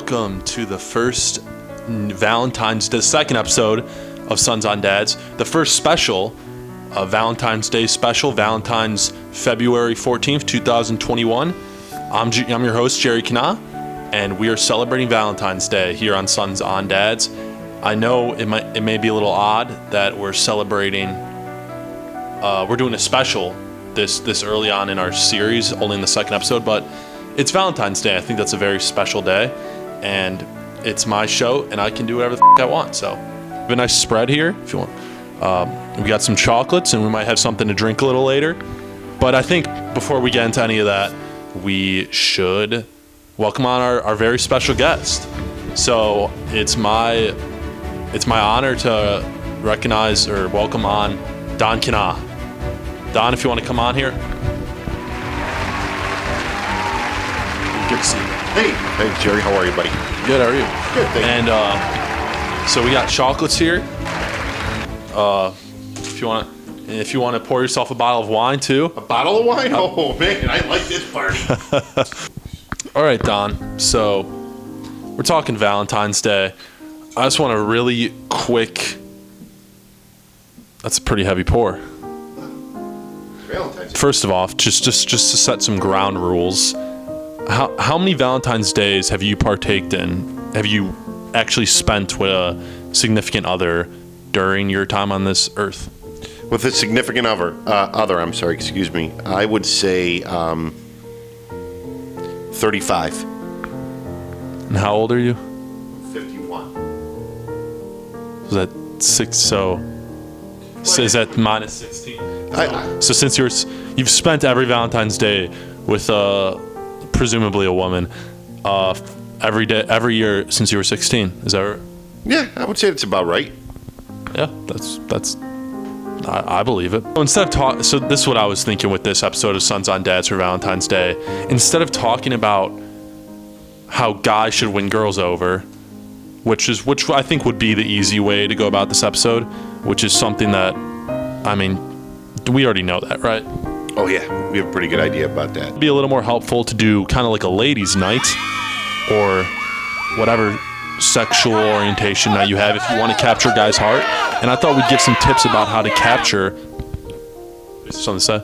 welcome to the first Valentine's Day, second episode of Sons on Dads, the first special Valentine's Day special, Valentine's February 14th, 2021. I'm your host, Gerry, and we are celebrating Valentine's Day here on Sons on Dads. I know it may be a little odd that we're celebrating, we're doing a special this early on in our series, only in the second episode, but it's Valentine's Day. I think that's a very special day, and it's my show, and I can do whatever the I want. So, we have a nice spread here if you want. We got some chocolates, and we might have something to drink a little later. But I think before we get into any of that, we should welcome on our very special guest. So it's my honor to recognize or welcome on Don Kina. Don, if you want to come on here. Good to see you. Hey, Gerry, how are you, buddy? Good, how are you? Good, thank you. And so we got chocolates here. If you want to pour yourself a bottle of wine too. A bottle of wine? Oh man, I like this party. All right, Don. So we're talking Valentine's Day. I just want a really quick. That's a pretty heavy pour. Valentine's Day. First of all, just to set some ground rules. How many Valentine's Days have you partaked in? Have you actually spent with a significant other during your time on this earth? With a significant other, excuse me, I would say 35. And how old are you? 51. Was that 6? So is that minus 16? So since you've spent every Valentine's Day with presumably a woman, every year since you were 16, is that right? Yeah, I would say it's about right. Yeah, that's. I believe it. So this is what I was thinking with this episode of Sons on Dads for Valentine's Day. Instead of talking about how guys should win girls over, which I think would be the easy way to go about this episode, which is something that, I mean, we already know that, right? Oh yeah, we have a pretty good idea about that. It'd be a little more helpful to do kind of like a ladies' night, or whatever sexual orientation that you have if you want to capture a guy's heart. And I thought we'd give some tips about how to capture. Is there something to say?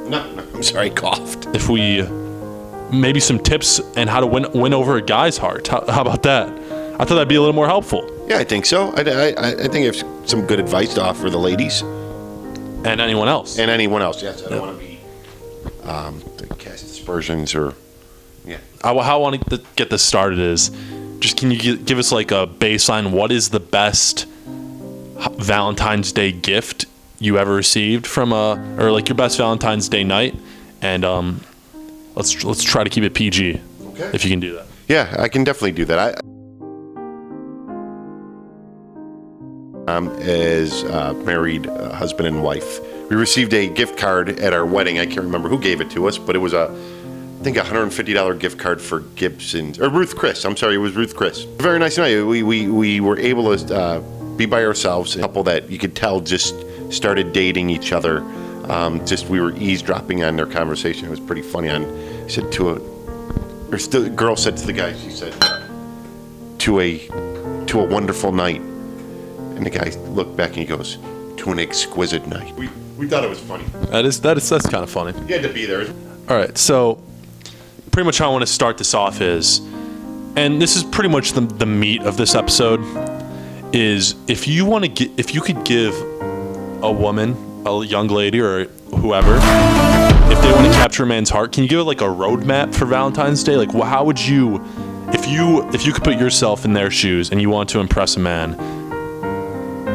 No, I'm sorry, I coughed. If we maybe some tips and how to win over a guy's heart. How about that? I thought that'd be a little more helpful. Yeah, I think so. I think I have some good advice to offer the ladies. And anyone else. And anyone else, yes. I don't want to be to cast aspersions or, yeah. How I want to get this started is, just can you give us like a baseline? What is the best Valentine's Day gift you ever received or like your best Valentine's Day night? And let's try to keep it PG. Okay. If you can do that. Yeah, I can definitely do that. As married husband and wife, we received a gift card at our wedding. I can't remember who gave it to us, but it was I think $150 gift card for Gibson's, or Ruth Chris. I'm sorry, it was Ruth Chris. Very nice night. We were able to be by ourselves. A couple that you could tell just started dating each other. We were eavesdropping on their conversation. It was pretty funny. The girl said to the guy, she said, to a wonderful night. And the guy looked back and he goes, to an exquisite night. We thought it was funny. That's kind of funny. You had to be there. All right, so pretty much how I want to start this off is, and this is pretty much the meat of this episode, is if you could give a woman, a young lady or whoever, if they want to capture a man's heart, can you give it like a roadmap for Valentine's Day? Like, how would you, if you could put yourself in their shoes and you want to impress a man,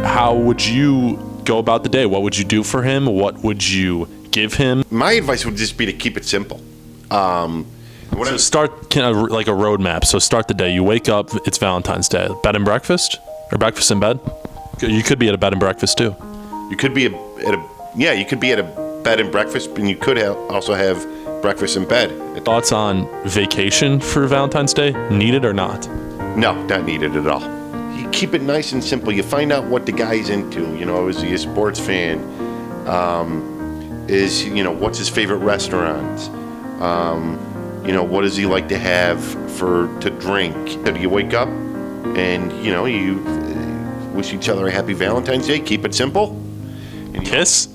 how would you go about the day? What would you do for him? What would you give him? My advice would just be to keep it simple. So start like a roadmap. So start the day. You wake up. It's Valentine's Day. Bed and breakfast, or breakfast in bed. You could be at a bed and breakfast too. You could be at a bed and breakfast, and you could also have breakfast in bed. Thoughts on vacation for Valentine's Day? Needed or not? No, not needed at all. You keep it nice and simple. You find out what the guy's into. Is he a sports fan? What's his favorite restaurants? what does he like to have to drink? Do you wake up and, you wish each other a happy Valentine's Day, keep it simple. And Kiss?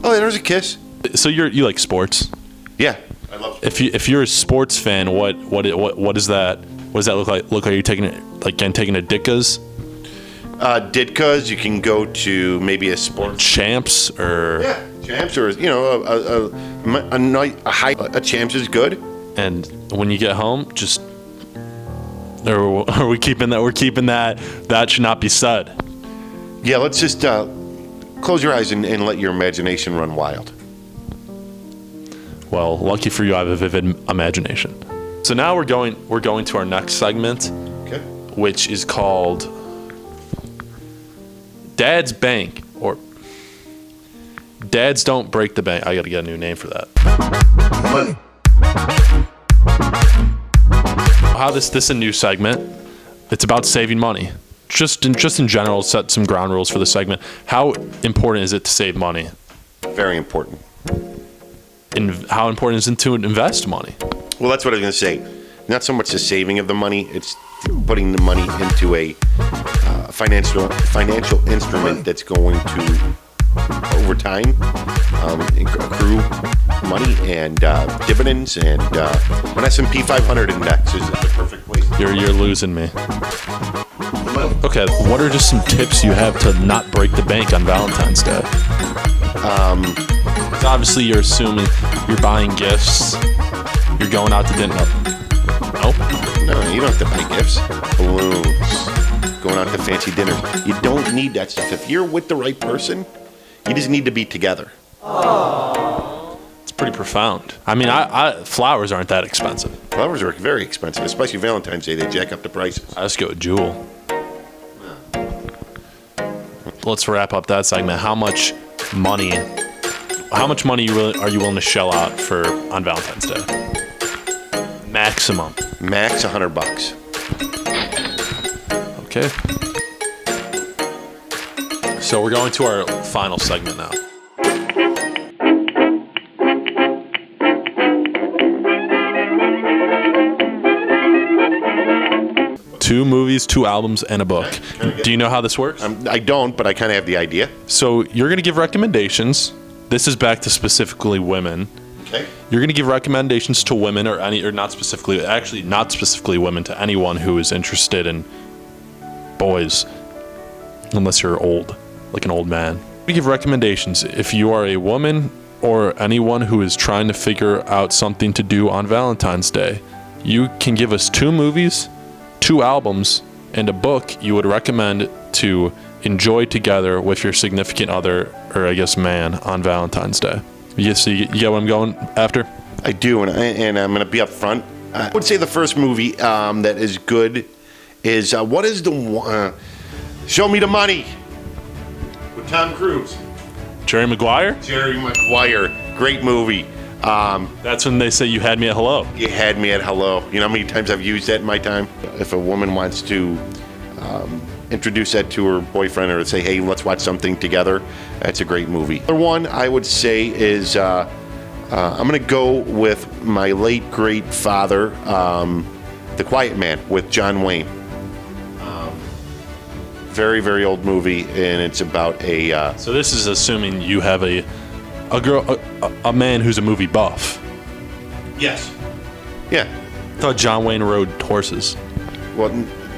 Oh, yeah, there's a kiss. So you like sports? Yeah, I love sports. If you're a sports fan, what is that? What does that look like? Are you taking it taking a Ditka's? Ditka's, you can go to maybe a sports Champs or Champs, or a Champs is good. And when you get home, just are we keeping that? We're keeping that. That should not be said. Yeah, let's just close your eyes and let your imagination run wild. Well, lucky for you, I have a vivid imagination. So now we're going to our next segment, Okay. which is called Dad's Bank, or Dads Don't Break the Bank. I got to get a new name for that. How this is a new segment. It's about saving money. Just in general, set some ground rules for the segment. How important is it to save money? Very important. How important is it to invest money? Well, that's what I was going to say. Not so much the saving of the money; it's putting the money into a financial instrument that's going to, over time, accrue money and dividends, and an S&P 500 index is the perfect place. You're losing me. Okay, what are just some tips you have to not break the bank on Valentine's Day? 'Cause obviously you're assuming you're buying gifts, you're going out to dinner. Nope. No, you don't have to buy gifts. Balloons, going out to fancy dinners. You don't need that stuff. If you're with the right person, you just need to be together. It's pretty profound. I mean, flowers aren't that expensive. Flowers are very expensive, especially Valentine's Day. They jack up the prices. I just go with Jewel. Let's wrap up that segment. How much money are you willing to shell out on Valentine's Day? Maximum. Max $100. Okay. So we're going to our final segment now. Two movies, two albums, and a book. Do you know how this works? I don't, but I kind of have the idea. So you're going to give recommendations. This is back to specifically women. Okay. You're going to give recommendations to women, or not specifically women, to anyone who is interested in boys, unless you're old, like an old man. We give recommendations. If you are a woman or anyone who is trying to figure out something to do on Valentine's Day, you can give us two movies, two albums, and a book you would recommend to enjoy together with your significant other, or I guess man, on Valentine's Day. You get what I'm going after? I do, and I'm going to be up front. I would say the first movie that is good is, what is the one? Show Me the Money with Tom Cruise. Jerry Maguire? Jerry Maguire. Great movie. That's when they say you had me at hello. You had me at hello. You know how many times I've used that in my time? If a woman wants to introduce that to her boyfriend, or say, hey, let's watch something together, that's a great movie. Other one I would say is, I'm going to go with my late great father, The Quiet Man with John Wayne. Very, very old movie, and it's about a... So this is assuming you have a man who's a movie buff. Yes. Yeah. I thought John Wayne rode horses. Well,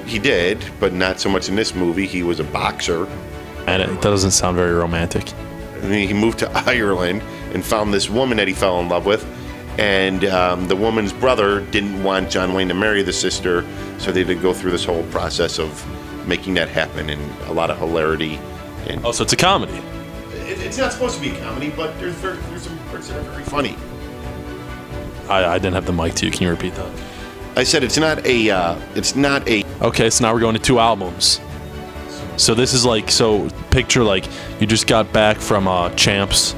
he did, but not so much in this movie. He was a boxer. And that doesn't sound very romantic. And he moved to Ireland and found this woman that he fell in love with. And the woman's brother didn't want John Wayne to marry the sister, so they had to go through this whole process of making that happen, and a lot of hilarity. And Oh, so it's a comedy. it's not supposed to be a comedy, but there's some parts that are very funny. I didn't have the mic to you. Can you repeat that? I said it's not a. Okay, so now we're going to two albums. So this is picture you just got back from Champs,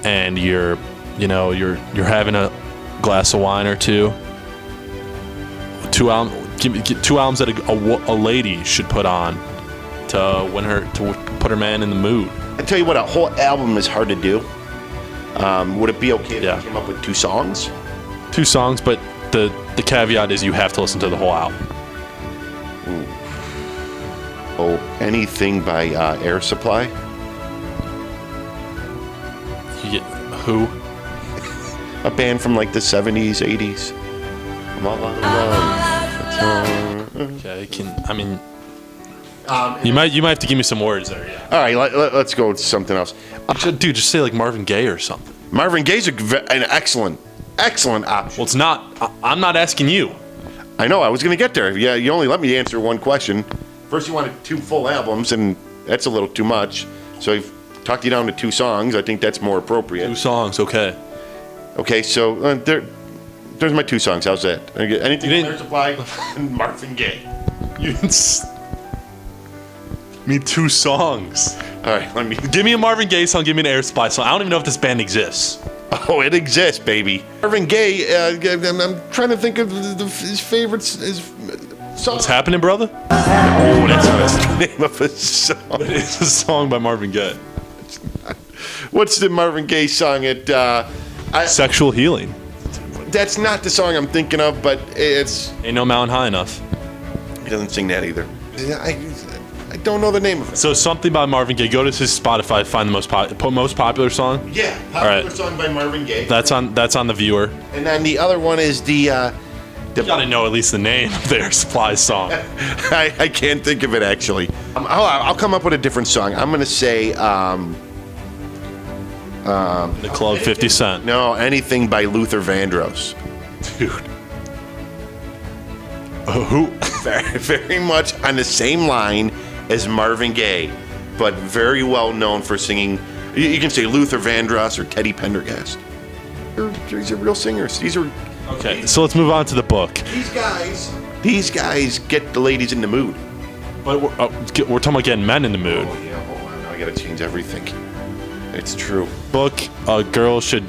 and you're having a glass of wine or two. Two albums that a lady should put on to put her man in the mood. I tell you what, a whole album is hard to do. Would it be okay if Yeah. I came up with two songs? Two songs, but the caveat is you have to listen to the whole album. Oh, anything by Air Supply? Who? A band from like the 70s, 80s. I'm all out of love. Okay, you might have to give me some words there. Yeah. All right, let's go with something else. Dude, just say like Marvin Gaye or something. Marvin Gaye's an excellent option. Well, it's not. I'm not asking you. I know, I was going to get there. Yeah, you only let me answer one question. First, you wanted 2 full albums, and that's a little too much. So I've talked you down to 2 songs. I think that's more appropriate. 2 songs, okay. Okay, so there's my 2 songs. How's that? Anything from Air Supply and Marvin Gaye. You didn't need 2 songs. All right, let me. Give me a Marvin Gaye song. Give me an Air Supply song. I don't even know if this band exists. Oh, it exists, baby. Marvin Gaye. I'm trying to think of his favorites. His song. What's happening, brother? Oh, that's not the name of a song. It's a song by Marvin Gaye. What's the Marvin Gaye song? Sexual Healing. That's not the song I'm thinking of, but it's. Ain't No Mountain High Enough. He doesn't sing that either. I don't know the name of it. So something by Marvin Gaye. Go to his Spotify. Find the most popular song. Yeah, popular song by Marvin Gaye. That's on the viewer. And then the other one is the. You gotta know at least the name of their Supply song. I can't think of it actually. I'll come up with a different song. I'm gonna say. The Club, 50 Cent. No, anything by Luther Vandross. Dude. Who? Very, very much on the same line as Marvin Gaye, but very well known for singing. You can say Luther Vandross or Teddy Pendergast. These are real singers. These are. Okay, so let's move on to the book. These guys get the ladies in the mood. But we're talking about getting men in the mood. Oh yeah, hold on. Now I gotta change everything. It's true. Book, a girl should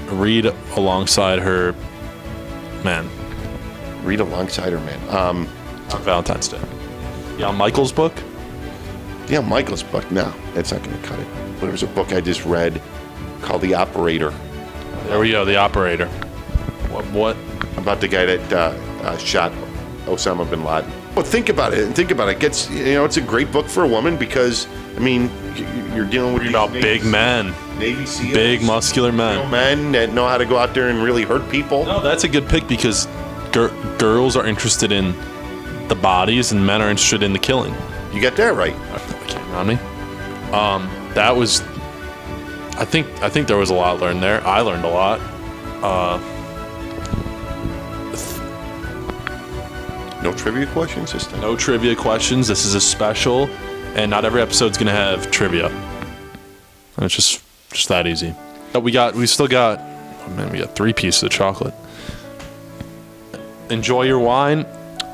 read alongside her man. Read alongside her man. On Valentine's Day. Yeah, Michael's book? Yeah, Michael's book. No, that's not going to cut it. But there was a book I just read called The Operator. There we go, The Operator. What? About the guy that shot Osama bin Laden. Well, think about it. It's a great book for a woman because, I mean, you're dealing with big men. Navy SEALs. Big, muscular men. Real men that know how to go out there and really hurt people. No, that's a good pick because girls are interested in the bodies and men are interested in the killing. You got that right. Okay, around me. That was. I think there was a lot learned there. I learned a lot. No trivia questions this time? No trivia questions. This is a special, and not every episode's gonna have trivia. And it's just that easy. But we still got. Oh man, we got 3 pieces of chocolate. Enjoy your wine.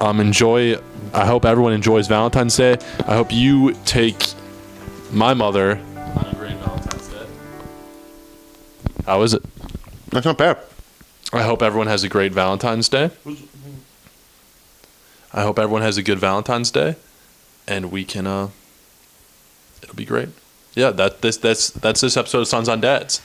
I hope everyone enjoys Valentine's Day. I hope you take my mother on a great Valentine's Day. How is it? That's not bad. I hope everyone has a great Valentine's Day. I hope everyone has a good Valentine's Day, and we can. It'll be great. Yeah, that's this episode of Sons on Dads.